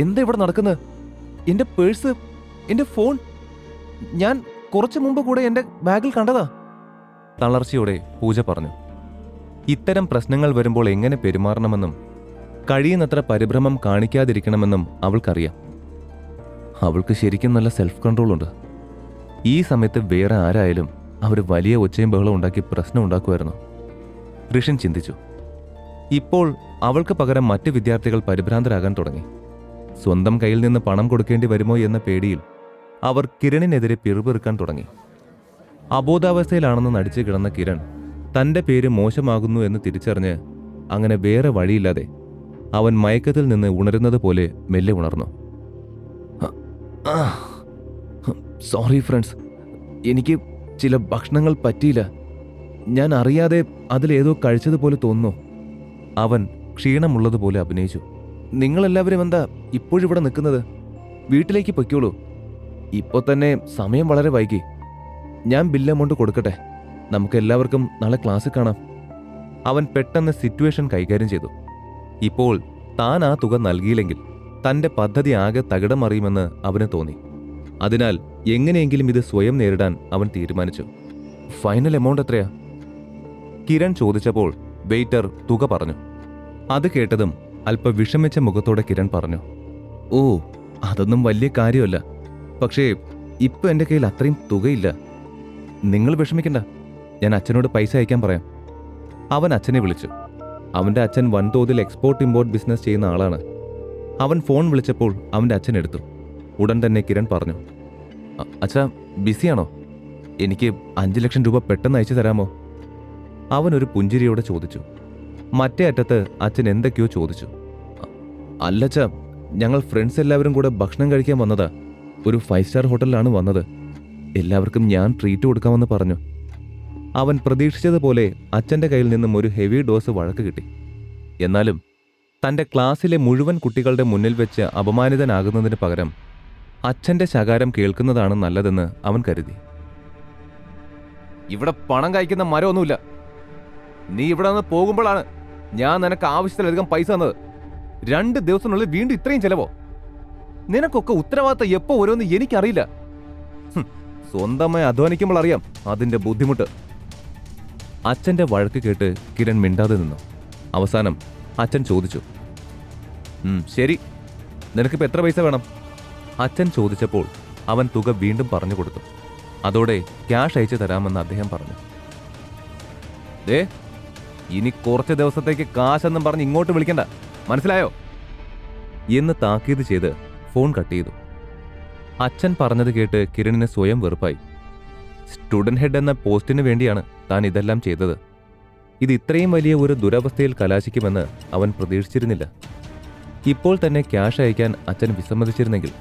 എന്താ ഇവിടെ നടക്കുന്നത്? എന്റെ പേഴ്സ്, എന്റെ ഫോൺ ഞാൻ കുറച്ചു മുമ്പ് കൂടെ എന്റെ ബാഗിൽ കണ്ടതാ. തളർച്ചയോടെ പൂജ പറഞ്ഞു. ഇത്തരം പ്രശ്നങ്ങൾ വരുമ്പോൾ എങ്ങനെ പെരുമാറണമെന്നും കഴിയുന്നത്ര പരിഭ്രമം കാണിക്കാതിരിക്കണമെന്നും അവൾക്കറിയാം. അവൾക്ക് ശരിക്കും നല്ല സെൽഫ് കൺട്രോൾ ഉണ്ട്. ഈ സമയത്ത് വേറെ ആരായാലും അവർ വലിയ ഒച്ചയും ബഹളം ഉണ്ടാക്കി പ്രശ്നം ഉണ്ടാക്കുമായിരുന്നു. ഋഷിൻ ചിന്തിച്ചു. ഇപ്പോൾ അവൾക്ക് പകരം മറ്റ് വിദ്യാർത്ഥികൾ പരിഭ്രാന്തരാകാൻ തുടങ്ങി. സ്വന്തം കയ്യിൽ നിന്ന് പണം കൊടുക്കേണ്ടി വരുമോ എന്ന പേടിയിൽ അവർ കിരണിനെതിരെ പിറുപിറുക്കാൻ തുടങ്ങി. അബോധാവസ്ഥയിലാണെന്ന് നടിച്ചു കിടന്ന കിരൺ തന്റെ പേര് മോശമാകുന്നു എന്ന് തിരിച്ചറിഞ്ഞ് അങ്ങനെ വേറെ വഴിയില്ലാതെ അവൻ മയക്കത്തിൽ നിന്ന് ഉണരുന്നത് പോലെ മെല്ലെ ഉണർന്നു. സോറി ഫ്രണ്ട്സ്, എനിക്ക് ചില ഭക്ഷണങ്ങൾ പറ്റിയില്ല. ഞാൻ അറിയാതെ അതിലേതോ കഴിച്ചതുപോലെ തോന്നുന്നു. അവൻ ക്ഷീണമുള്ളതുപോലെ അഭിനയിച്ചു. നിങ്ങളെല്ലാവരും എന്താ ഇപ്പോഴിവിടെ നിൽക്കുന്നത്? വീട്ടിലേക്ക് പൊയ്ക്കോളൂ. ഇപ്പോൾ തന്നെ സമയം വളരെ വൈകി. ഞാൻ ബില്ല് എമൗണ്ട് കൊടുക്കട്ടെ. നമുക്ക് എല്ലാവർക്കും നാളെ ക്ലാസ്സിൽ കാണാം. അവൻ പെട്ടെന്ന് സിറ്റുവേഷൻ കൈകാര്യം ചെയ്തു. ഇപ്പോൾ താൻ ആ തുക നൽകിയില്ലെങ്കിൽ തന്റെ പദ്ധതി ആകെ തകിടമറിയുമെന്ന് അവന് തോന്നി. അതിനാൽ എങ്ങനെയെങ്കിലും ഇത് സ്വയം നേരിടാൻ അവൻ തീരുമാനിച്ചു. ഫൈനൽ എമൗണ്ട് എത്രയാ? കിരൺ ചോദിച്ചപ്പോൾ വെയിറ്റർ തുക പറഞ്ഞു. അത് കേട്ടതും അല്പ വിഷമിച്ച മുഖത്തോടെ കിരൺ പറഞ്ഞു, ഓ, അതൊന്നും വലിയ കാര്യമല്ല. പക്ഷേ ഇപ്പൊ എന്റെ കയ്യിൽ അത്രയും തുകയില്ല. നിങ്ങൾ വിഷമിക്കണ്ട, ഞാൻ അച്ഛനോട് പൈസ അയക്കാൻ പറയാം. അവൻ അച്ഛനെ വിളിച്ചു. അവന്റെ അച്ഛൻ വൻതോതിൽ എക്സ്പോർട്ട് ഇമ്പോർട്ട് ബിസിനസ് ചെയ്യുന്ന ആളാണ്. അവൻ ഫോൺ വിളിച്ചപ്പോൾ അവന്റെ അച്ഛൻ എടുത്തു. ഉടൻ തന്നെ കിരൺ പറഞ്ഞു, അച്ഛാ, ബിസിയാണോ? എനിക്ക് 5 ലക്ഷം രൂപ പെട്ടെന്ന് അയച്ചു തരാമോ? അവനൊരു പുഞ്ചിരിയോടെ ചോദിച്ചു. മറ്റേ അറ്റത്ത് അച്ഛൻ എന്തൊക്കെയോ ചോദിച്ചു. അല്ലച്ചാ, ഞങ്ങൾ ഫ്രണ്ട്സ് എല്ലാവരും കൂടെ ഭക്ഷണം കഴിക്കാൻ വന്നതാ. ഒരു 5 സ്റ്റാർ ഹോട്ടലിലാണ് വന്നത്. എല്ലാവർക്കും ഞാൻ ട്രീറ്റ് കൊടുക്കാമെന്ന് പറഞ്ഞു. അവൻ പ്രതീക്ഷിച്ചതുപോലെ അച്ഛൻ്റെ കയ്യിൽ നിന്നും ഒരു ഹെവി ഡോസ് വഴക്ക് കിട്ടി. എന്നാലും തൻ്റെ ക്ലാസ്സിലെ മുഴുവൻ കുട്ടികളുടെ മുന്നിൽ വെച്ച് അപമാനിതനാകുന്നതിന് പകരം അച്ഛൻ്റെ ശകാരം കേൾക്കുന്നതാണ് നല്ലതെന്ന് അവൻ കരുതി. ഇവിടെ പണം കഴിക്കുന്ന മരമൊന്നുമില്ല. നീ ഇവിടെ നിന്ന് പോകുമ്പോഴാണ് ഞാൻ നിനക്ക് ആവശ്യത്തിലധികം പൈസ തന്നത്. 2 ദിവസത്തിനുള്ളിൽ വീണ്ടും ഇത്രയും ചെലവോ? നിനക്കൊക്കെ ഉത്തരവാദിത്തം എപ്പോ വരുമെന്ന് എനിക്കറിയില്ല. സ്വന്തമായി അധ്വാനിക്കുമ്പോൾ അറിയാം അതിന്റെ ബുദ്ധിമുട്ട്. അച്ഛന്റെ വഴക്ക് കേട്ട് കിരൺ മിണ്ടാതെ നിന്നു. അവസാനം അച്ഛൻ ചോദിച്ചു, ശരി, നിനക്കിപ്പോൾ എത്ര പൈസ വേണം? അച്ഛൻ ചോദിച്ചപ്പോൾ അവൻ തുക വീണ്ടും പറഞ്ഞു കൊടുത്തു. അതോടെ ക്യാഷ് അയച്ചു തരാമെന്ന് അദ്ദേഹം പറഞ്ഞു. ഇനി കുറച്ച് ദിവസത്തേക്ക് കാശെന്നും പറഞ്ഞ് ഇങ്ങോട്ട് വിളിക്കണ്ട, മനസ്സിലായോ എന്ന് താക്കീത് ചെയ്ത് ഫോൺ കട്ട് ചെയ്തു. അച്ഛൻ പറഞ്ഞത് കേട്ട് കിരണിന് സ്വയം വെറുപ്പായി. സ്റ്റുഡന്റ് ഹെഡ് എന്ന പോസ്റ്റിന് വേണ്ടിയാണ് താൻ ഇതെല്ലാം ചെയ്തത്. ഇത് ഇത്രയും വലിയ ഒരു ദുരവസ്ഥയിൽ കലാശിക്കുമെന്ന് അവൻ പ്രതീക്ഷിച്ചിരുന്നില്ല. ഇപ്പോൾ തന്നെ ക്യാഷ് അയക്കാൻ അച്ഛൻ വിസമ്മതിച്ചിരുന്നെങ്കിൽ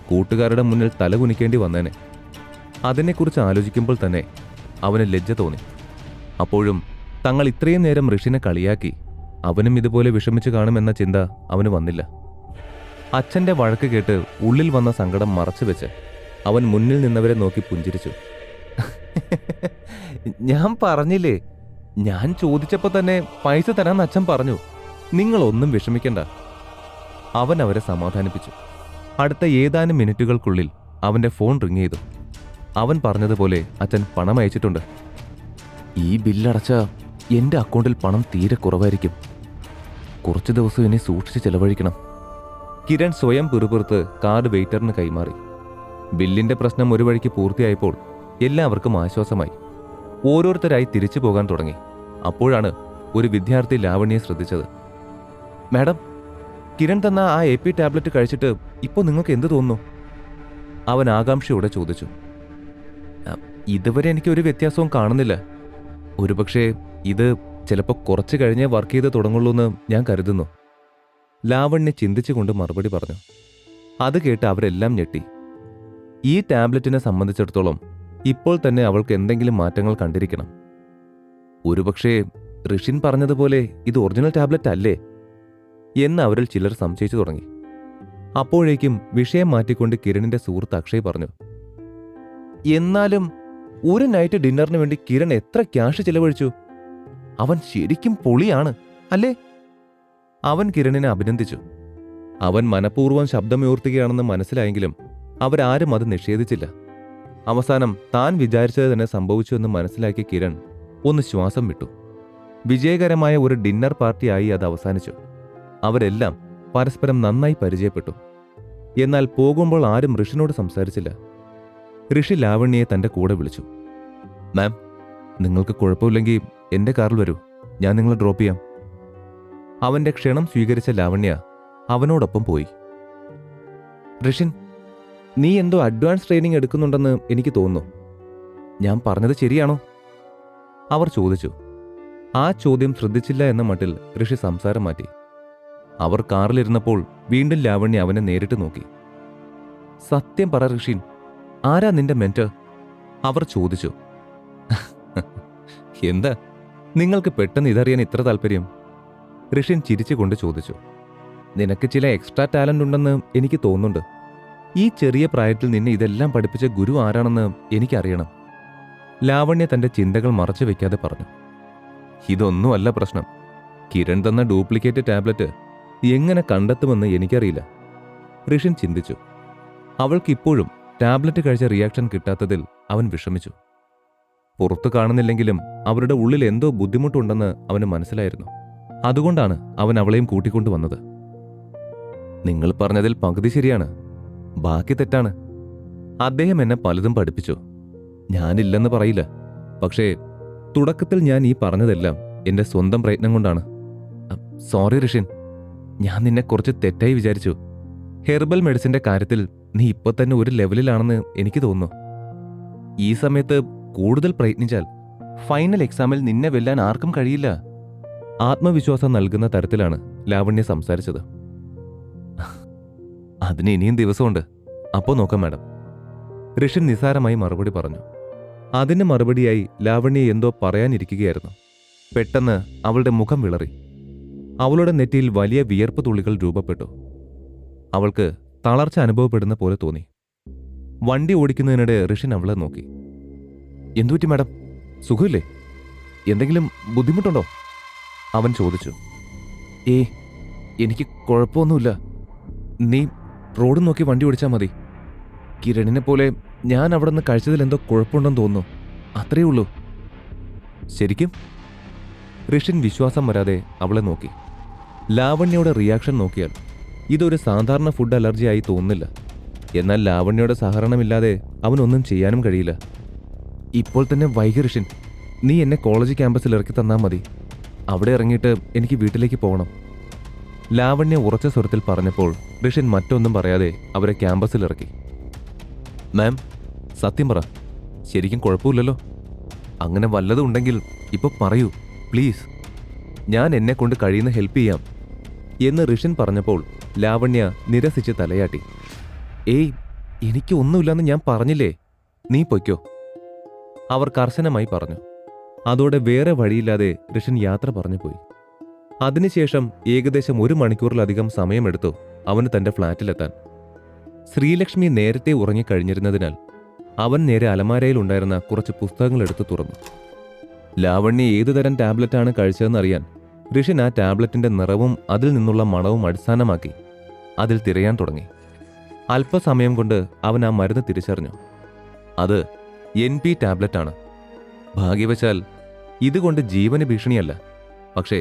കൂട്ടുകാരുടെ മുന്നിൽ തലകുനിക്കേണ്ടി വന്നേനെ. അതിനെക്കുറിച്ച് ആലോചിക്കുമ്പോൾ തന്നെ അവന് ലജ്ജ തോന്നി. അപ്പോഴും തങ്ങൾ ഇത്രയും നേരം ഋഷിനെ കളിയാക്കി അവനും ഇതുപോലെ വിഷമിച്ചു കാണുമെന്ന ചിന്ത അവന് വന്നില്ല. അച്ഛന്റെ വഴക്ക് കേട്ട് ഉള്ളിൽ വന്ന സങ്കടം മറച്ചുവെച്ച് അവൻ മുന്നിൽ നിന്നവരെ നോക്കി പുഞ്ചിരിച്ചു. ഞാൻ പറഞ്ഞില്ലേ, ഞാൻ ചോദിച്ചപ്പോൾ തന്നെ പൈസ തരാൻ അച്ഛൻ പറഞ്ഞു. നിങ്ങളൊന്നും വിഷമിക്കണ്ട. അവൻ അവരെ സമാധാനിപ്പിച്ചു. അടുത്ത ഏതാനും മിനിറ്റുകൾക്കുള്ളിൽ അവന്റെ ഫോൺ റിങ് ചെയ്തു. അവൻ പറഞ്ഞതുപോലെ അച്ഛൻ പണം അയച്ചിട്ടുണ്ട്. ഈ ബില്ലടച്ച എന്റെ അക്കൗണ്ടിൽ പണം തീരെ കുറവായിരിക്കും. കുറച്ച് ദിവസം ഇനി സൂക്ഷിച്ച് ചെലവഴിക്കണം. കിരൺ സ്വയം പിറുപിറുത്ത് കാർഡ് വെയിറ്ററിന് കൈമാറി. ബില്ലിന്റെ പ്രശ്നം ഒരു വഴിക്ക് പൂർത്തിയായപ്പോൾ എല്ലാവർക്കും ആശ്വാസമായി. ഓരോരുത്തരായി തിരിച്ചു പോകാൻ തുടങ്ങി. അപ്പോഴാണ് ഒരു വിദ്യാർത്ഥി ലാവണ്യെ ശ്രദ്ധിച്ചത്. മാഡം, കിരൺ തന്ന ആ AP ടാബ്ലറ്റ് കഴിച്ചിട്ട് ഇപ്പോൾ നിങ്ങൾക്ക് എന്ത് തോന്നുന്നു? അവൻ ആകാംക്ഷയോടെ ചോദിച്ചു. ഇതുവരെ എനിക്ക് ഒരു വ്യത്യാസവും കാണുന്നില്ല. ഒരുപക്ഷെ ഇത് ചിലപ്പോൾ കുറച്ച് കഴിഞ്ഞേ വർക്ക് ചെയ്ത് തുടങ്ങുള്ളൂ എന്ന് ഞാൻ കരുതുന്നു. ലാവണ്യ ചിന്തിച്ചുകൊണ്ട് മറുപടി പറഞ്ഞു. അത് കേട്ട് അവരെല്ലാം ഞെട്ടി. ഈ ടാബ്ലറ്റിനെ സംബന്ധിച്ചിടത്തോളം ഇപ്പോൾ തന്നെ അവൾക്ക് എന്തെങ്കിലും മാറ്റങ്ങൾ കണ്ടിരിക്കണം. ഒരുപക്ഷെ ഋഷിൻ പറഞ്ഞതുപോലെ ഇത് ഒറിജിനൽ ടാബ്ലറ്റ് അല്ലേ എന്ന് അവരിൽ ചിലർ സംശയിച്ചു തുടങ്ങി. അപ്പോഴേക്കും വിഷയം മാറ്റിക്കൊണ്ട് കിരണിന്റെ സുഹൃത്ത് അക്ഷയ് പറഞ്ഞു. എന്നാലും ഒരു നൈറ്റ് ഡിന്നറിന് വേണ്ടി കിരൺ എത്ര ക്യാഷ് ചെലവഴിച്ചു? അവൻ ശരിക്കും പൊളിയാണ് അല്ലേ? അവൻ കിരണിനെ അഭിനന്ദിച്ചു. അവൻ മനഃപൂർവ്വം ശബ്ദമുയർത്തുകയാണെന്ന് മനസ്സിലായെങ്കിലും അവരാരും അത് നിഷേധിച്ചില്ല. അവസാനം താൻ വിചാരിച്ചത് തന്നെ സംഭവിച്ചുവെന്ന് മനസ്സിലാക്കിയ കിരൺ ഒന്ന് ശ്വാസം വിട്ടു. വിജയകരമായ ഒരു ഡിന്നർ പാർട്ടിയായി അത് അവസാനിച്ചു. അവരെല്ലാം പരസ്പരം നന്നായി പരിചയപ്പെട്ടു. എന്നാൽ പോകുമ്പോൾ ആരും ഋഷിനോട് സംസാരിച്ചില്ല. ഋഷി ലാവണ്യയെ തന്റെ കൂടെ വിളിച്ചു. മാം, നിങ്ങൾക്ക് കുഴപ്പമില്ലെങ്കിൽ എന്റെ കാറിൽ വരൂ, ഞാൻ നിങ്ങളെ ഡ്രോപ്പ് ചെയ്യാം. അവന്റെ ക്ഷണം സ്വീകരിച്ച ലാവണ്യ അവനോടൊപ്പം പോയി. ഋഷിൻ, നീ എന്തോ അഡ്വാൻസ് ട്രെയിനിങ് എടുക്കുന്നുണ്ടെന്ന് എനിക്ക് തോന്നുന്നു. ഞാൻ പറഞ്ഞത് ശരിയാണോ? അവർ ചോദിച്ചു. ആ ചോദ്യം ശ്രദ്ധിച്ചില്ല എന്ന മട്ടിൽ ഋഷി സംസാരം മാറ്റി. അവർ കാറിലിരുന്നപ്പോൾ വീണ്ടും ലാവണ്യ അവനെ നേരിട്ട് നോക്കി. സത്യം പറ ഋഷിൻ, ആരാ നിന്റെ മെന്റർ? അവർ ചോദിച്ചു. എന്താ നിങ്ങൾക്ക് പെട്ടെന്ന് ഇതറിയാൻ ഇത്ര താല്പര്യം? ഋഷിൻ ചിരിച്ചുകൊണ്ട് ചോദിച്ചു. നിനക്ക് ചില എക്സ്ട്രാ ടാലന്റ് ഉണ്ടെന്ന് എനിക്ക് തോന്നുന്നുണ്ട്. ഈ ചെറിയ പ്രായത്തിൽ നിന്നെ ഇതെല്ലാം പഠിപ്പിച്ച ഗുരു ആരാണെന്ന് എനിക്കറിയണം. ലാവണ്യ തന്റെ ചിന്തകൾ മറച്ചു വെക്കാതെ പറഞ്ഞു. ഇതൊന്നുമല്ല പ്രശ്നം. കിരൺ തന്ന ഡ്യൂപ്ലിക്കേറ്റ് ടാബ്ലറ്റ് എങ്ങനെ കണ്ടെത്തുമെന്ന് എനിക്കറിയില്ല. ഋഷിൻ ചിന്തിച്ചു. അവൾക്കിപ്പോഴും ടാബ്ലറ്റ് കഴിച്ച റിയാക്ഷൻ കിട്ടാത്തതിൽ അവൻ വിഷമിച്ചു. പുറത്തു കാണുന്നില്ലെങ്കിലും അവരുടെ ഉള്ളിൽ എന്തോ ബുദ്ധിമുട്ടുണ്ടെന്ന് അവന് മനസ്സിലായിരുന്നു. അതുകൊണ്ടാണ് അവൻ അവളെയും കൂട്ടിക്കൊണ്ടുവന്നത്. നിങ്ങൾ പറഞ്ഞതിൽ പകുതി ശരിയാണ്, ബാക്കി തെറ്റാണ്. അദ്ദേഹം എന്നെ പലതും പഠിപ്പിച്ചു. ഞാനില്ലെന്ന് പറയില്ല. പക്ഷേ തുടക്കത്തിൽ ഞാൻ ഈ പറഞ്ഞതെല്ലാം എന്റെ സ്വന്തം പ്രയത്നം കൊണ്ടാണ്. സോറി ഋഷിൻ, ഞാൻ നിന്നെ കുറച്ച് തെറ്റായി വിചാരിച്ചു. ഹെർബൽ മെഡിസിന്റെ കാര്യത്തിൽ നീ ഇപ്പൊ തന്നെ ഒരു ലെവലിലാണെന്ന് എനിക്ക് തോന്നുന്നു. ഈ സമയത്ത് കൂടുതൽ പ്രയത്നിച്ചാൽ ഫൈനൽ എക്സാമിൽ നിന്നെ വെല്ലാൻ ആർക്കും കഴിയില്ല. ആത്മവിശ്വാസം നൽകുന്ന തരത്തിലാണ് ലാവണ്യ സംസാരിച്ചത്. അതിന് ഇനിയും ദിവസമുണ്ട്, അപ്പോ നോക്കാം മാഡം. ഋഷിൻ നിസാരമായി മറുപടി പറഞ്ഞു. അതിന് മറുപടിയായി ലാവണ്യ എന്തോ പറയാനിരിക്കുകയായിരുന്നു. പെട്ടെന്ന് അവളുടെ മുഖം വിളറി. അവളുടെ നെറ്റിയിൽ വലിയ വിയർപ്പ് തുള്ളികൾ രൂപപ്പെട്ടു. അവൾക്ക് തളർച്ച അനുഭവപ്പെടുന്ന പോലെ തോന്നി. വണ്ടി ഓടിക്കുന്നതിനിടെ ഋഷിൻ അവളെ നോക്കി. എന്തുപറ്റി മാഡം? സുഖമില്ലേ? എന്തെങ്കിലും ബുദ്ധിമുട്ടുണ്ടോ? അവൻ ചോദിച്ചു. എനിക്ക് കുഴപ്പമൊന്നുമില്ല. നീ റോഡ് നോക്കി വണ്ടി ഓടിച്ചാൽ മതി. കിരണിനെ പോലെ ഞാൻ അവിടെ നിന്ന് കഴിച്ചതിൽ എന്തോ കുഴപ്പമുണ്ടെന്ന് തോന്നുന്നു. അത്രയേ ഉള്ളൂ. ശരിക്കും? ഋഷിൻ വിശ്വാസം വരാതെ അവളെ നോക്കി. ലാവണ്യയുടെ റിയാക്ഷൻ നോക്കിയാൽ ഇതൊരു സാധാരണ ഫുഡ് അലർജിയായി തോന്നുന്നില്ല. എന്നാൽ ലാവണ്യയുടെ സഹകരണമില്ലാതെ അവനൊന്നും ചെയ്യാനും കഴിയില്ല. ഇപ്പോൾ തന്നെ വൈകി ഋഷിൻ, നീ എന്നെ കോളേജ് ക്യാമ്പസിൽ ഇറക്കി തന്നാൽ മതി. അവിടെ ഇറങ്ങിയിട്ട് എനിക്ക് വീട്ടിലേക്ക് പോകണം. ലാവണ്യ ഉറച്ച സ്വരത്തിൽ പറഞ്ഞപ്പോൾ ഋഷിൻ മറ്റൊന്നും പറയാതെ അവരെ ക്യാമ്പസിൽ ഇറക്കി. മാം, സത്യം പറ, ശരിക്കും കുഴപ്പമില്ലല്ലോ? അങ്ങനെ വല്ലതും ഉണ്ടെങ്കിൽ ഇപ്പൊ പറയൂ പ്ലീസ്. ഞാൻ എന്നെ കൊണ്ട് കഴിയുന്ന ഹെൽപ്പ് ചെയ്യാം എന്ന് ഋഷിൻ പറഞ്ഞപ്പോൾ ലാവണ്യ നിരസിച്ച് തലയാട്ടി. എനിക്ക് ഒന്നുമില്ലെന്ന് ഞാൻ പറഞ്ഞില്ലേ, നീ പൊയ്ക്കോ. അവർ കർശനമായി പറഞ്ഞു. അതോടെ വേറെ വഴിയില്ലാതെ ഋഷിൻ യാത്ര പറഞ്ഞു പോയി. അതിനുശേഷം ഏകദേശം 1 മണിക്കൂറിലധികം സമയമെടുത്തു അവന് തന്റെ ഫ്ളാറ്റിലെത്താൻ. ശ്രീലക്ഷ്മി നേരത്തെ ഉറങ്ങിക്കഴിഞ്ഞിരുന്നതിനാൽ അവൻ നേരെ അലമാരയിലുണ്ടായിരുന്ന കുറച്ച് പുസ്തകങ്ങൾ എടുത്തു തുറന്നു. ലാവണ്യ ഏതുതരം ടാബ്ലറ്റാണ് കഴിച്ചതെന്നറിയാൻ ഋഷിൻ ആ ടാബ്ലറ്റിന്റെ നിറവും അതിൽ നിന്നുള്ള മണവും അടിസ്ഥാനമാക്കി അതിൽ തിരയാൻ തുടങ്ങി. അല്പസമയം കൊണ്ട് അവൻ ആ മരുന്ന് തിരിച്ചറിഞ്ഞു. അത് NP ടാബ്ലറ്റാണ്. ഭാഗ്യവശാൽ ഇതുകൊണ്ട് ജീവന് ഭീഷണിയല്ല. പക്ഷേ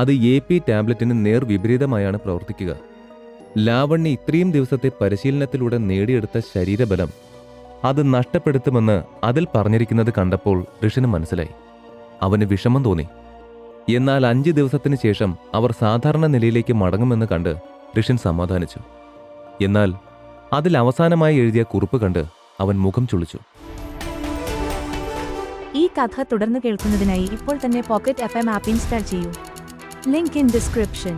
അത് AP ടാബ്ലറ്റിന് നേർ വിപരീതമായാണ് പ്രവർത്തിക്കുക. ലാവണ്യ ഇത്രയും ദിവസത്തെ പരിശീലനത്തിലൂടെ നേടിയെടുത്ത ശരീരബലം അത് നഷ്ടപ്പെടുത്തുമെന്ന് അതിൽ പറഞ്ഞിരിക്കുന്നത് കണ്ടപ്പോൾ ഋഷിന് മനസ്സിലായി. അവന് വിഷമം തോന്നി. എന്നാൽ 5 ദിവസത്തിന് ശേഷം അവർ സാധാരണ നിലയിലേക്ക് മടങ്ങുമെന്ന് കണ്ട് ഋഷിൻ സമാധാനിച്ചു. എന്നാൽ അതിൽ അവസാനമായി എഴുതിയ കുറിപ്പ് കണ്ട് അവൻ മുഖം ചുളിച്ചു. ഈ കഥ തുടർന്ന് കേൾക്കുന്നതിനായി ഇപ്പോൾ തന്നെ പോക്കറ്റ് FM ആപ്പ് ഇൻസ്റ്റാൾ ചെയ്യൂ. Link in description.